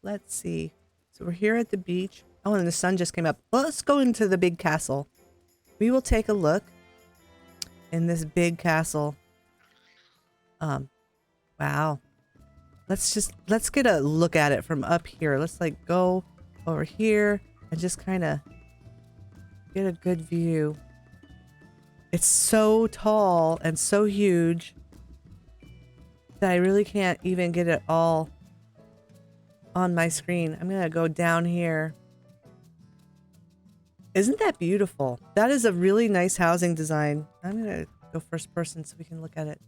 Let's see. So we're here at the beach. Oh, and the sun just came up. Well, let's go into the big castle. We will take a look in this big castle. Wow. Let's get a look at it from up here. Let's like go over here and just kind of get a good view. It's so tall and so huge that I really can't even get it all on my screen. I'm gonna go down here. Isn't that beautiful? That is a really nice housing design. I'm gonna go first person so we can look at it.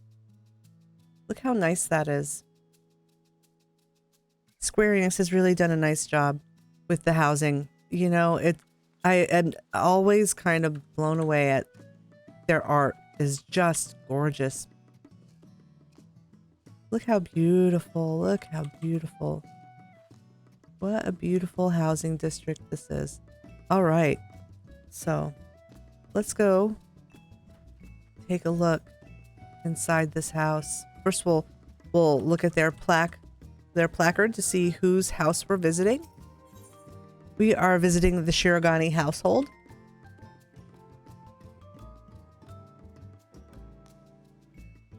Look how nice that is. Square Enix has really done a nice job with the housing. You know, I am always kind of blown away at their art. Is just gorgeous. Look how beautiful. Look how beautiful. What a beautiful housing district this is. All right. So let's go take a look inside this house. First, we'll look at their placard to see whose house we're visiting. We are visiting the Shirogane household.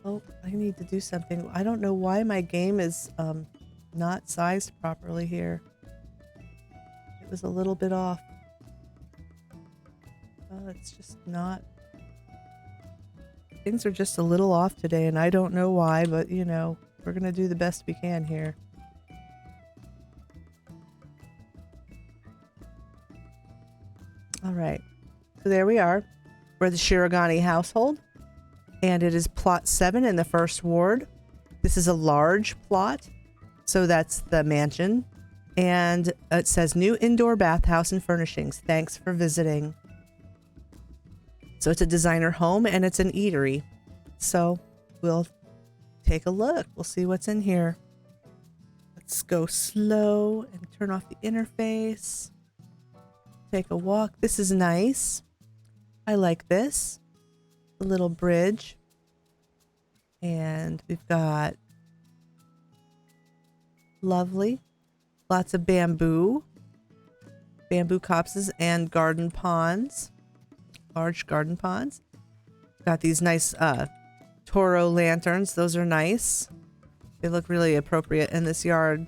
Oh, I need to do something. I don't know why my game is not sized properly here. It was a little bit off. Oh, it's just not. Things are just a little off today, and I don't know why, but you know, we're gonna do the best we can here. All right, so there we are. We're the Shirogane household, and it is plot 7 in the first ward. This is a large plot, so that's the mansion, and it says new indoor bathhouse and furnishings. Thanks for visiting. So it's a designer home and it's an eatery. So we'll take a look. We'll see what's in here. Let's go slow and turn off the interface. Take a walk. This is nice. I like this. The little bridge. And we've got lovely. Lots of bamboo. Bamboo copses and garden ponds. Large garden ponds. Got these nice Toro lanterns. Those are nice. They look really appropriate in this yard.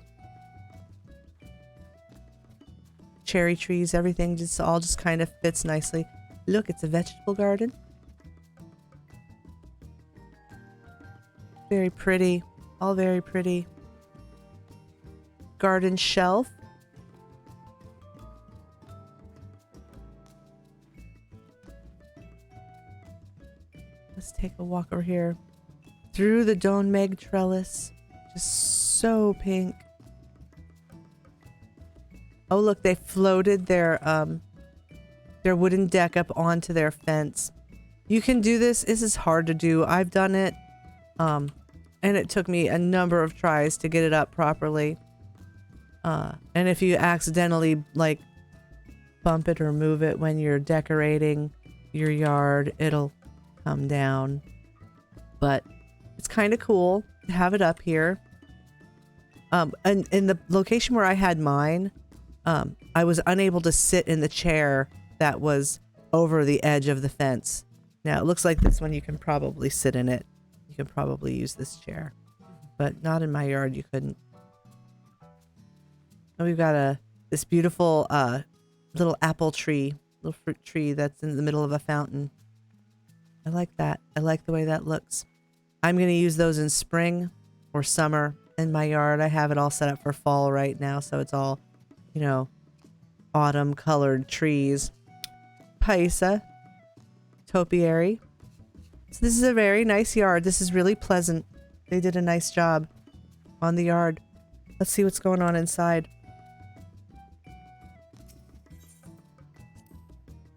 Cherry trees, everything just all kind of fits nicely. Look, it's a vegetable garden. Very pretty. All very pretty. Garden shelf. Let's take a walk over here through the Don Meg trellis. Just so pink. Oh, look, they floated their wooden deck up onto their fence. You can do this. This is hard to do. I've done it. And it took me a number of tries to get it up properly. And if you accidentally like bump it or move it when you're decorating your yard, it'll come down. But it's kind of cool to have it up here. And in the location where I had mine, I was unable to sit in the chair that was over the edge of the fence. Now it looks like this one you can probably sit in it. You can probably use this chair, but not in my yard. You couldn't. And we've got this beautiful little apple tree, little fruit tree that's in the middle of a fountain. I like that. I like the way that looks. I'm going to use those in spring or summer in my yard. I have it all set up for fall right now, so it's all, you know, autumn colored trees. Paisa, topiary. So this is a very nice yard. This is really pleasant. They did a nice job on the yard. Let's see what's going on inside.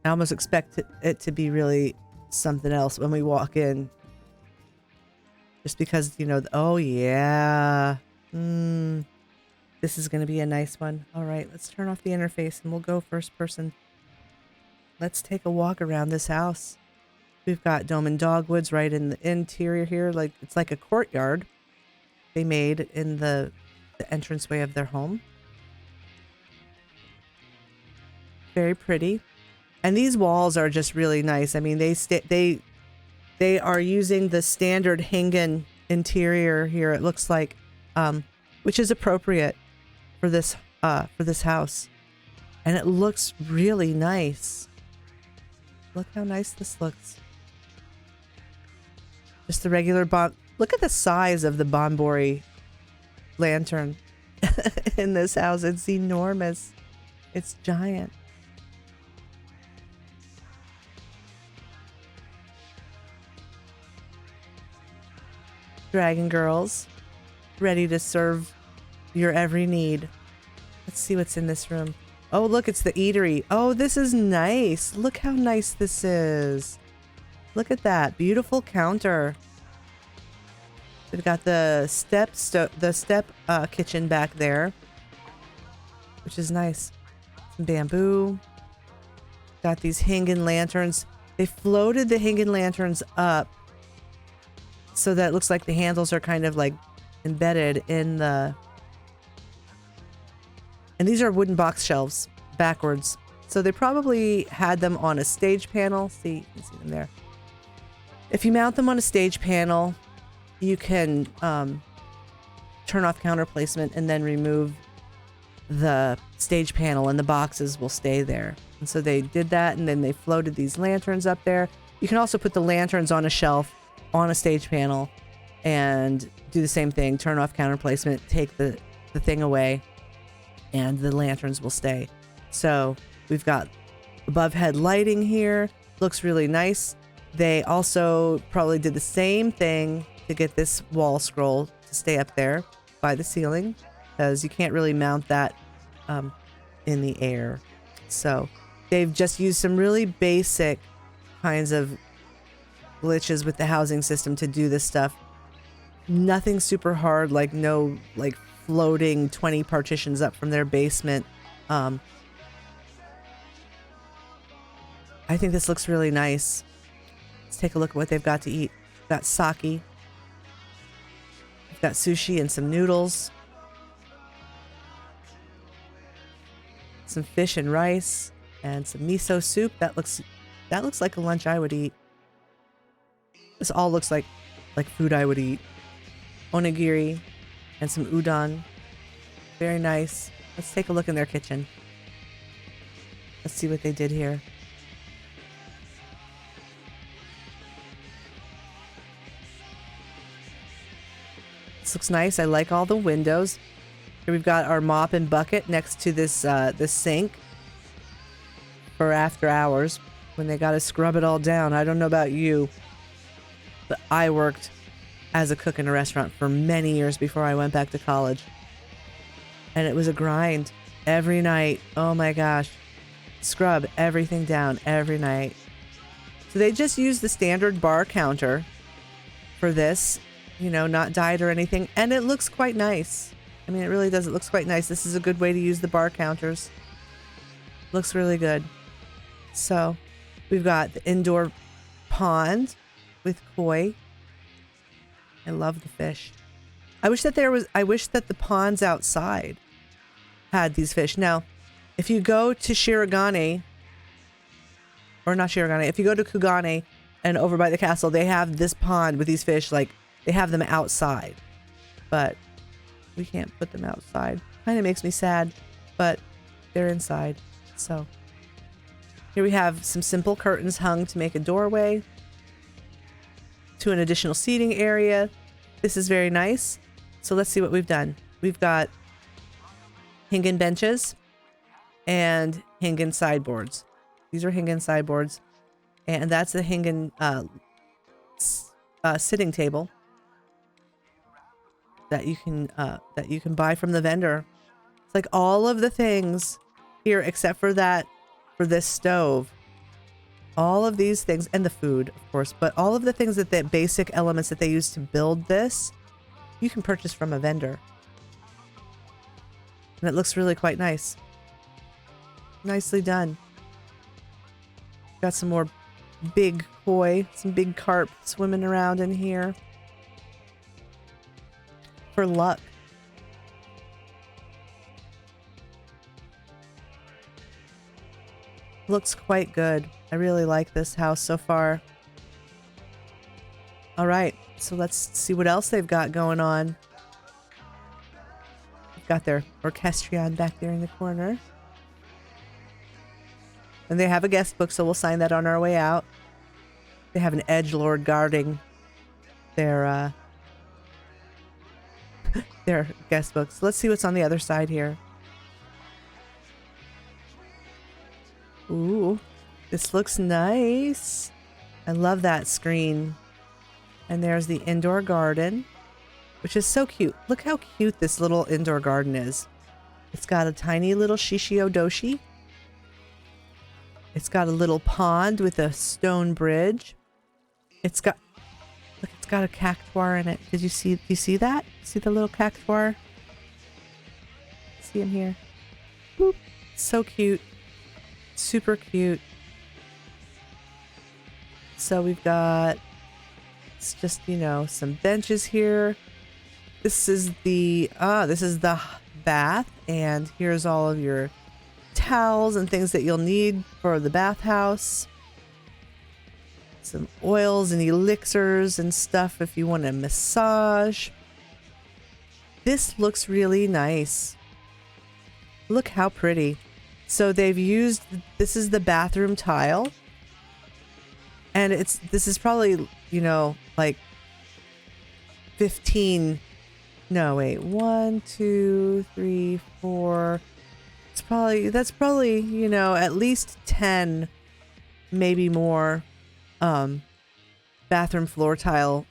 I almost expect it to be really something else when we walk in. Just because, you know, oh yeah. This is going to be a nice one. All right, let's turn off the interface and we'll go first person. Let's take a walk around this house. We've got dome and dogwoods right in the interior here. Like it's like a courtyard they made in the entranceway of their home. Very pretty. And these walls are just really nice. I mean, they are using the standard Hingen interior here. It looks like, which is appropriate for this house, and it looks really nice. Look how nice this looks. Just the regular Look at the size of the Bonbori lantern in this house. It's enormous. It's giant. Dragon girls, ready to serve your every need. Let's see what's in this room. Oh, look, it's the eatery. Oh, this is nice. Look how nice this is. Look at that beautiful counter. We've got the step kitchen back there, which is nice. Some bamboo. Got these Hingen lanterns. They floated the Hingen lanterns up so that it looks like the handles are kind of like embedded in the... And these are wooden box shelves backwards. So they probably had them on a stage panel. See, you can see them there. If you mount them on a stage panel, you can turn off counter placement and then remove the stage panel and the boxes will stay there. And so they did that, and then they floated these lanterns up there. You can also put the lanterns on a shelf on a stage panel and do the same thing. Turn off counter placement, take the thing away, and the lanterns will stay. So we've got above head lighting here. Looks really nice. They also probably did the same thing to get this wall scroll to stay up there by the ceiling, because you can't really mount that in the air. So they've just used some really basic kinds of glitches with the housing system to do this stuff. Nothing super hard, like no like floating 20 partitions up from their basement. I think this looks really nice. Let's take a look at what they've got to eat. We've got sake. We've got sushi and some noodles. Some fish and rice and some miso soup. That looks like a lunch I would eat. This all looks like food I would eat. Onigiri and some udon. Very nice. Let's take a look in their kitchen. Let's see what they did here. This looks nice. I like all the windows. Here we've got our mop and bucket next to this sink for after hours when they got to scrub it all down. I don't know about you, but I worked as a cook in a restaurant for many years before I went back to college. And it was a grind every night. Oh my gosh. Scrub everything down every night. So they just used the standard bar counter for this, you know, not dyed or anything. And it looks quite nice. I mean, it really does. It looks quite nice. This is a good way to use the bar counters. Looks really good. So we've got the indoor pond with koi. I love the fish. I wish that the ponds outside had these fish. Now, if you go to Shirogane, or not Shirogane, if you go to Kugane and over by the castle, they have this pond with these fish. Like, they have them outside, but we can't put them outside. Kind of makes me sad, but they're inside. So here we have some simple curtains hung to make a doorway to an additional seating area. This is very nice. So let's see what we've done. We've got Hingen benches and Hingen sideboards. These are Hingen sideboards, and that's the Hingen sitting table that you can buy from the vendor. It's like all of the things here except for that, for this stove. All of these things, and the food, of course, but all of the things that the basic elements that they use to build this, you can purchase from a vendor. And it looks really quite nice. Nicely done. Got some more big koi, some big carp swimming around in here. For luck. looks quite good. I really like this house so far. All right, so let's see what else they've got going on. They've got their orchestrion back there in the corner. And they have a guest book, so we'll sign that on our way out. They have an edgelord guarding their their guest books. Let's see what's on the other side here. Ooh, this looks nice. I love that screen. And there's the indoor garden, which is so cute. Look how cute this little indoor garden is. It's got a tiny little Shishio-doshi. It's got a little pond with a stone bridge. It's got, look, it's got a cactuar in it. Do you see that? See the little cactuar? See him here? Boop. So cute. Super cute. So we've got, it's just, you know, some benches here. This is the bath, and here's all of your towels and things that you'll need for the bathhouse. Some oils and elixirs and stuff if you want a massage. This looks really nice. Look how pretty. So they've used, this is the bathroom tile. And this is probably, you know, like 15, no, wait, 1, 2, 3, 4. That's probably, you know, at least 10, maybe more, bathroom floor tile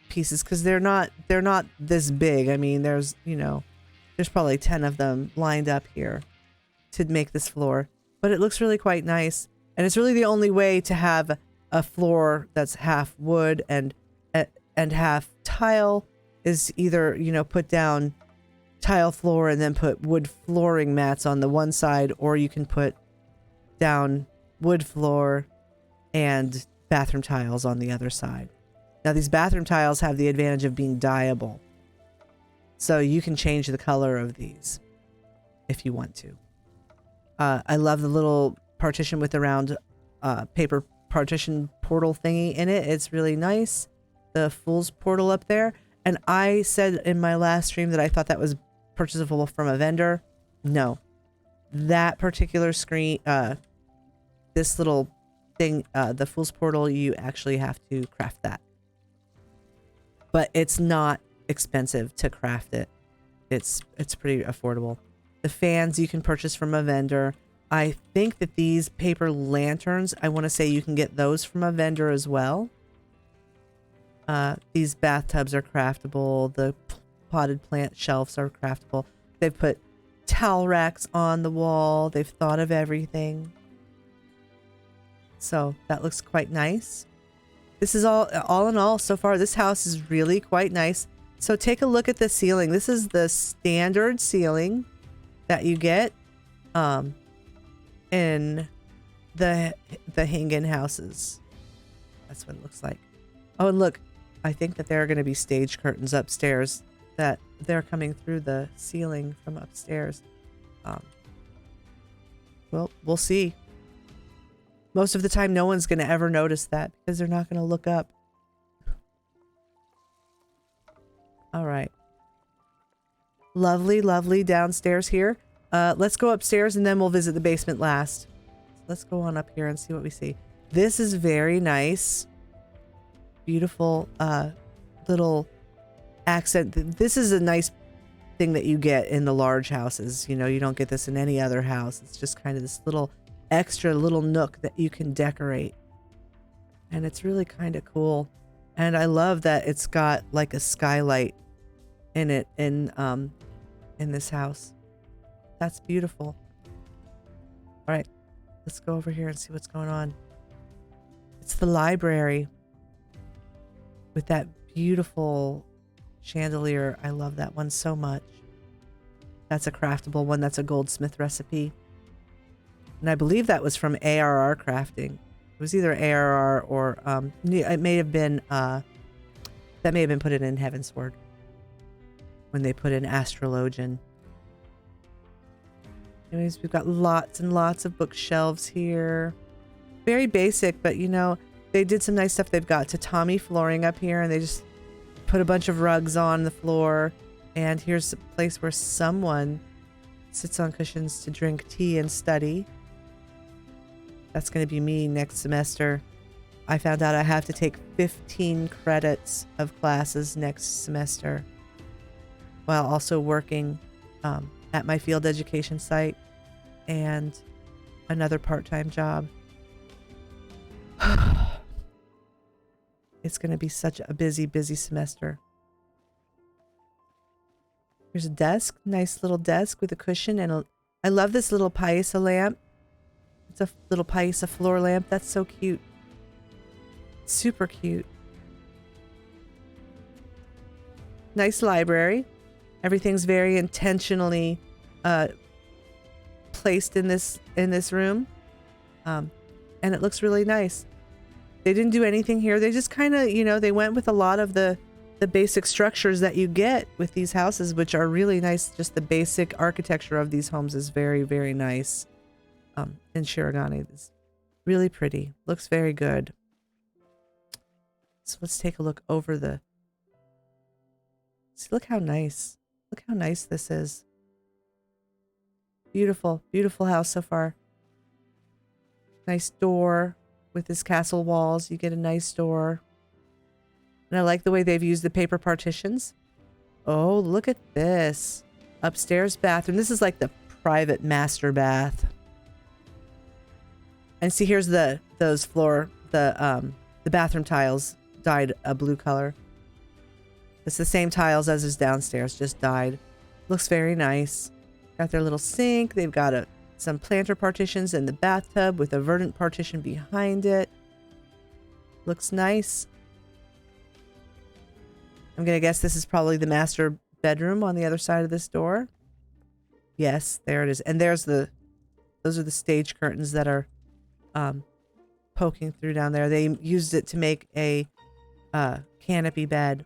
pieces, because they're not this big. I mean, there's probably 10 of them lined up here to make this floor, but it looks really quite nice. And it's really the only way to have a floor that's half wood and half tile is either, you know, put down tile floor and then put wood flooring mats on the one side, or you can put down wood floor and bathroom tiles on the other side. Now these bathroom tiles have the advantage of being dyeable, so you can change the color of these if you want to. I love the little partition with the round paper partition portal thingy in it. It's really nice. The Fool's Portal up there. And I said in my last stream that I thought that was purchasable from a vendor. No. That particular screen, this little thing, the Fool's Portal, you actually have to craft that. But it's not expensive to craft it. It's pretty affordable. The fans you can purchase from a vendor. I think that these paper lanterns, I want to say you can get those from a vendor as well. These bathtubs are craftable. The potted plant shelves are craftable. They've put towel racks on the wall. They've thought of everything. So that looks quite nice. This is all in all, so far, this house is really quite nice. So take a look at the ceiling. This is the standard ceiling that you get in the Hingen houses. That's what it looks like. Oh, and look, I think that there are going to be stage curtains upstairs that they're coming through the ceiling from upstairs. Well, we'll see. Most of the time, no one's going to ever notice that because they're not going to look up. All right. Lovely, lovely downstairs here. Let's go upstairs and then we'll visit the basement last. Let's go on up here and see what we see. This is very nice. Beautiful little accent. This is a nice thing that you get in the large houses. You know, you don't get this in any other house. It's just kind of this little extra little nook that you can decorate. And it's really kind of cool. And I love that it's got like a skylight in it in this house. That's beautiful. All right, let's go over here and see what's going on. It's the library with that beautiful chandelier. I love that one so much. That's a craftable one. That's a goldsmith recipe. And I believe that was from ARR Crafting. It was either ARR or it may have been that may have been put in Heavensward when they put in Astrologian. Anyways, we've got lots and lots of bookshelves here. Very basic, but you know, they did some nice stuff. They've got tatami flooring up here, and they just put a bunch of rugs on the floor. And here's a place where someone sits on cushions to drink tea and study. That's going to be me next semester. I found out I have to take 15 credits of classes next semester while also working at my field education site and another part-time job. It's going to be such a busy, busy semester. Here's a desk, nice little desk with a cushion, and I love this little paisa lamp. It's a little paisa floor lamp. That's so cute. Super cute. Nice library. Everything's very intentionally placed in this room, and it looks really nice. They didn't do anything here. They just kind of, you know, they went with a lot of the basic structures that you get with these houses, which are really nice. Just the basic architecture of these homes is very, very nice. In Shirogane, it's really pretty. Looks very good. So let's take a look over the. See, look how nice. Look how nice this is. Beautiful, beautiful house so far. Nice door with this castle walls. You get a nice door. And I like the way they've used the paper partitions. Oh, look at this. Upstairs bathroom. This is like the private master bath. And see, here's the bathroom tiles dyed a blue color. It's the same tiles as is downstairs, just dyed. Looks very nice. Got their little sink. They've got some planter partitions in the bathtub with a verdant partition behind it. Looks nice. I'm going to guess this is probably the master bedroom on the other side of this door. Yes, there it is. And those are the stage curtains that are poking through down there. They used it to make a canopy bed.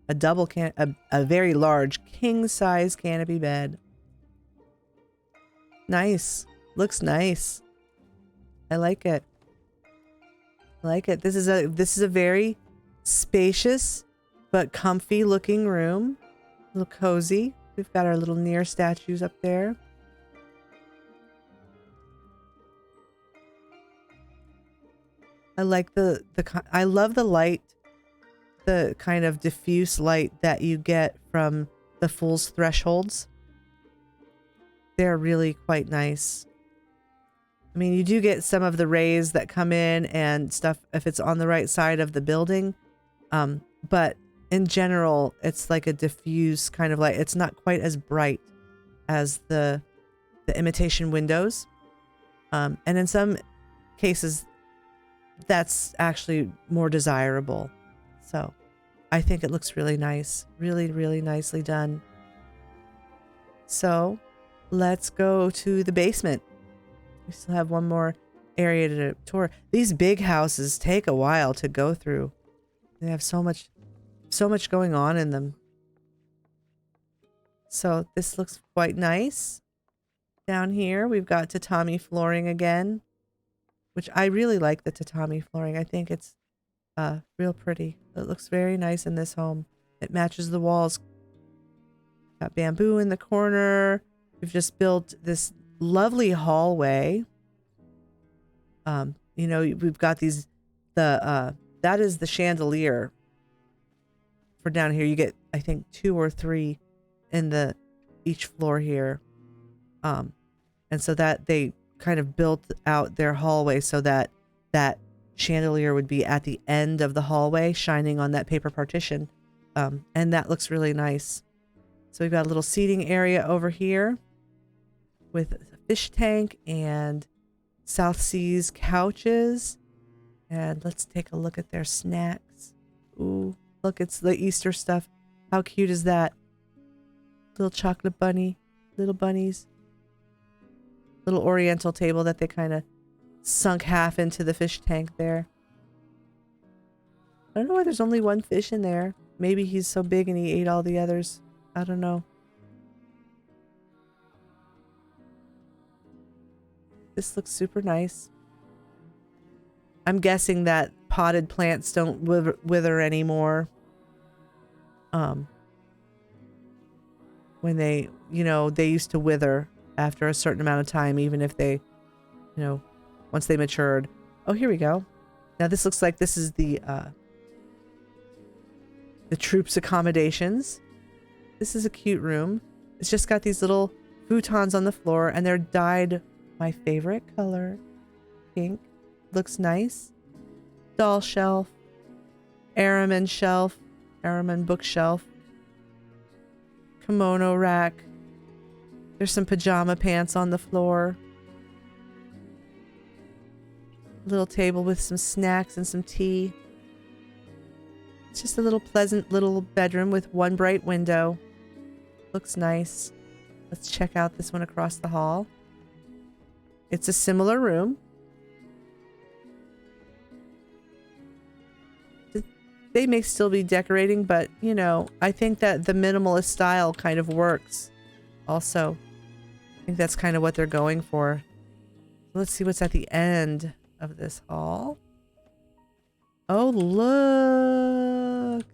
A very large king-size canopy bed. Nice. Looks nice. I like it. I like it. This is a very spacious but comfy looking room. A little cozy. We've got our little Nier statues up there. I like I love the light, the kind of diffuse light that you get from the Fool's Thresholds. They're really quite nice. I mean, you do get some of the rays that come in and stuff if it's on the right side of the building. But in general, it's like a diffuse kind of light. It's not quite as bright as the imitation windows. And in some cases, that's actually more desirable. So I think it looks really nice. Really, really nicely done. So let's go to the basement. We still have one more area to tour. These big houses take a while to go through. They have so much going on in them. So this looks quite nice. Down here, we've got tatami flooring again, which I really like the tatami flooring. I think it's real pretty. It looks very nice in this home. It matches the walls. Got bamboo in the corner. We've just built this lovely hallway. You know, we've got that is the chandelier for down here. You get, I think, 2 or 3 in each floor here. And so that they kind of built out their hallway so that chandelier would be at the end of the hallway shining on that paper partition. And that looks really nice. So we've got a little seating area over here with a fish tank and South Seas couches. And let's take a look at their snacks. Ooh, look, it's the Easter stuff. How cute is that? Little chocolate bunny, little bunnies. Little oriental table that they kind of sunk half into the fish tank there. I don't know why there's only one fish in there. Maybe he's so big and he ate all the others. I don't know. This looks super nice. I'm guessing that potted plants don't wither anymore. When they, you know, they used to wither after a certain amount of time, even if they, you know, once they matured. Oh, here we go. Now this looks like this is the troops' accommodations. This is a cute room. It's just got these little futons on the floor, and they're dyed my favorite color, pink. Looks nice. Doll shelf, Araman shelf, Araman bookshelf, kimono rack. There's some pajama pants on the floor. Little table with some snacks and some tea. It's just a little pleasant little bedroom with one bright window. Looks nice. Let's check out this one across the hall. It's a similar room. They may still be decorating, but, you know, I think that the minimalist style kind of works. Also, I think that's kind of what they're going for. Let's see what's at the end of this hall. Oh, look.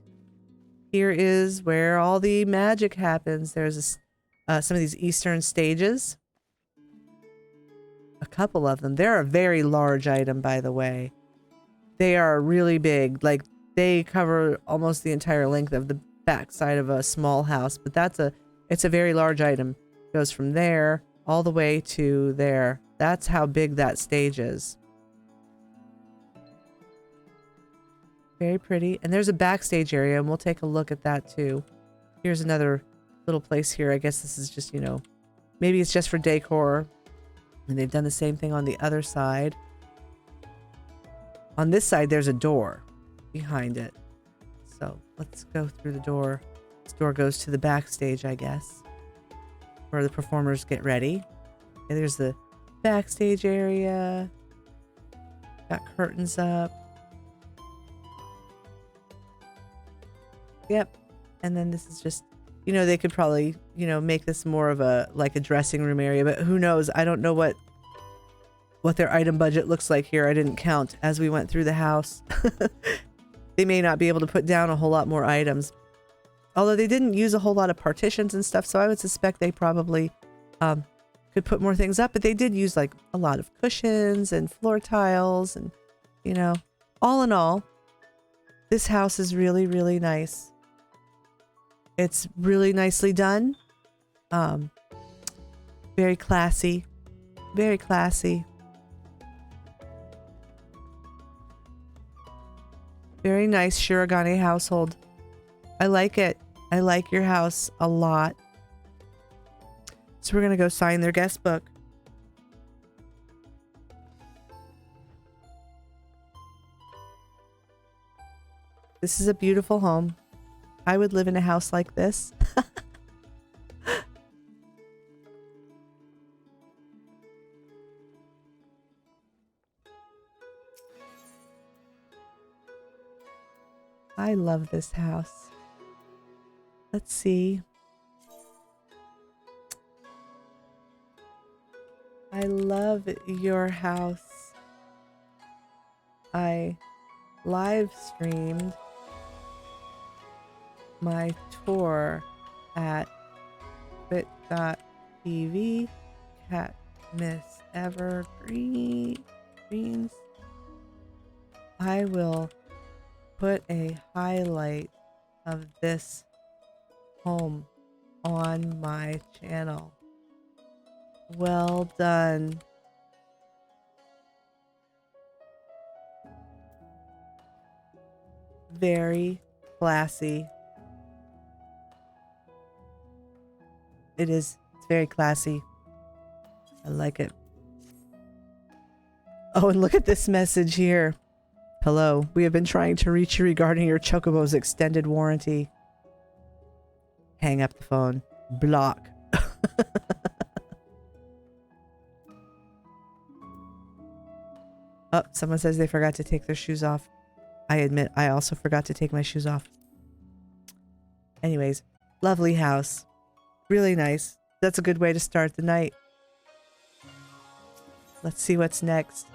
Here is where all the magic happens. There's some of these Eastern stages. A couple of them. They're a very large item, by the way. They are really big. Like, they cover almost the entire length of the backside of a small house, but it's a very large item. It goes from there all the way to there. That's how big that stage is. Very pretty. And there's a backstage area, and we'll take a look at that too. Here's another little place here. I guess this is just, you know, maybe it's just for decor. And they've done the same thing on the other side. On this side, there's a door behind it. So let's go through the door. This door goes to the backstage, I guess, where the performers get ready. And there's the backstage area. Got curtains up. Yep. And then this is just, you know, they could probably, you know, make this more of a, like a dressing room area, but who knows? I don't know what their item budget looks like here. I didn't count as we went through the house. They may not be able to put down a whole lot more items. Although they didn't use a whole lot of partitions and stuff, so I would suspect they probably could put more things up, but they did use like a lot of cushions and floor tiles and, you know, all in all, this house is really, really nice. It's really nicely done. Very classy. Very classy. Very nice Shirogane household. I like it. I like your house a lot. So we're going to go sign their guest book. This is a beautiful home. I would live in a house like this. I love this house. Let's see. I love your house. I live streamed my tour at bit.tv cat miss evergreens. I will put a highlight of this home on my channel. Well done. Very classy. It is. It's very classy. I like it. Oh, and look at this message here. Hello, we have been trying to reach you regarding your Chocobo's extended warranty. Hang up the phone. Block. Oh, someone says they forgot to take their shoes off. I admit, I also forgot to take my shoes off. Anyways, lovely house. Really nice. That's a good way to start the night. Let's see what's next.